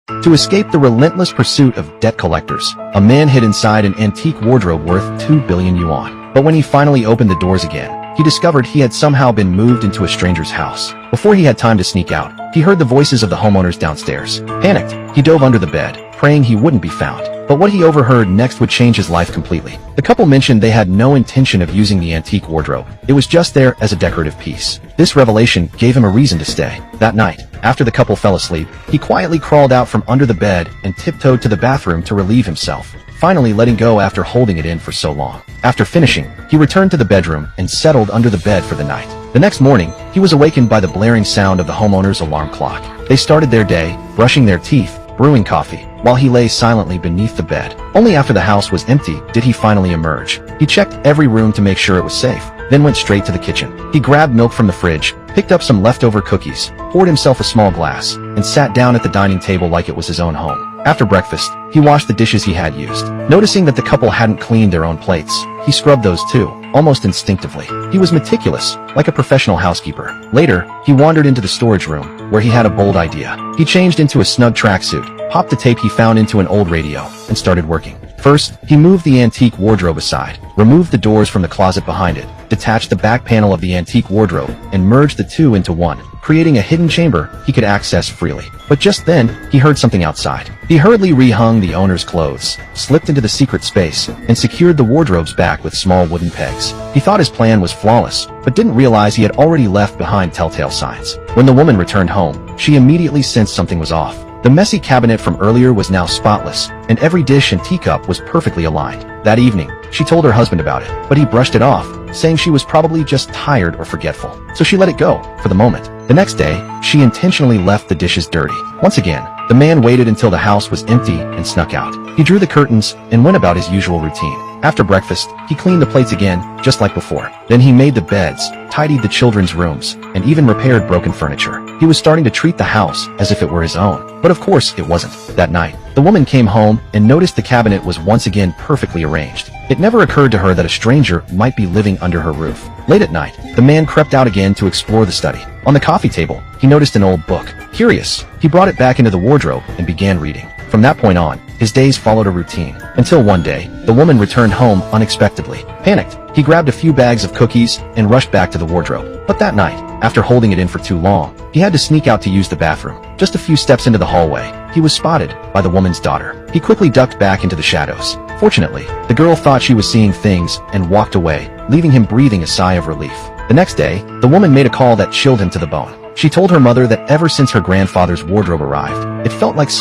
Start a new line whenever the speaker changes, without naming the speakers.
To escape the relentless pursuit of debt collectors, a man hid inside an antique wardrobe worth 2 billion yuan. But when he finally opened the doors again, he discovered he had somehow been moved into a stranger's house. Before he had time to sneak out, he heard the voices of the homeowners downstairs. Panicked, he dove under the bed, praying he wouldn't be found. But what he overheard next would change his life completely. The couple mentioned they had no intention of using the antique wardrobe. It was just there as a decorative piece. This revelation gave him a reason to stay. That night, after the couple fell asleep, he quietly crawled out from under the bed and tiptoed to the bathroom to relieve himself, finally letting go after holding it in for so long. After finishing, he returned to the bedroom and settled under the bed for the night. The next morning, he was awakened by the blaring sound of the homeowner's alarm clock. They started their day, brushing their teeth, brewing coffee, while he lay silently beneath the bed. Only after the house was empty did he finally emerge. He checked every room to make sure it was safe, then went straight to the kitchen. He grabbed milk from the fridge, picked up some leftover cookies, poured himself a small glass, and sat down at the dining table like it was his own home. After breakfast, he washed the dishes he had used. Noticing that the couple hadn't cleaned their own plates, he scrubbed those too, almost instinctively. He was meticulous, like a professional housekeeper. Later, he wandered into the storage room, where he had a bold idea. He changed into a snug tracksuit, popped the tape he found into an old radio, and started working. First, he moved the antique wardrobe aside, removed the doors from the closet behind it, detached the back panel of the antique wardrobe, and merged the two into one, creating a hidden chamber he could access freely. But just then, he heard something outside. He hurriedly rehung the owner's clothes, slipped into the secret space, and secured the wardrobe's back with small wooden pegs. He thought his plan was flawless, but didn't realize he had already left behind telltale signs. When the woman returned home, she immediately sensed something was off. The messy cabinet from earlier was now spotless, and every dish and teacup was perfectly aligned. That evening, she told her husband about it, but he brushed it off, saying she was probably just tired or forgetful. So she let it go, for the moment. The next day, she intentionally left the dishes dirty. Once again, the man waited until the house was empty and snuck out. He drew the curtains and went about his usual routine. After breakfast, he cleaned the plates again, just like before. Then he made the beds, tidied the children's rooms, and even repaired broken furniture. He was starting to treat the house as if it were his own. But of course, it wasn't. That night, the woman came home and noticed the cabinet was once again perfectly arranged. It never occurred to her that a stranger might be living under her roof. Late at night, the man crept out again to explore the study. On the coffee table, he noticed an old book. Curious, he brought it back into the wardrobe and began reading. From that point on, his days followed a routine, until one day, the woman returned home unexpectedly. Panicked, he grabbed a few bags of cookies and rushed back to the wardrobe. But that night, after holding it in for too long, he had to sneak out to use the bathroom. Just a few steps into the hallway, he was spotted by the woman's daughter. He quickly ducked back into the shadows. Fortunately, the girl thought she was seeing things and walked away, leaving him breathing a sigh of relief. The next day, the woman made a call that chilled him to the bone. She told her mother that ever since her grandfather's wardrobe arrived, it felt like someone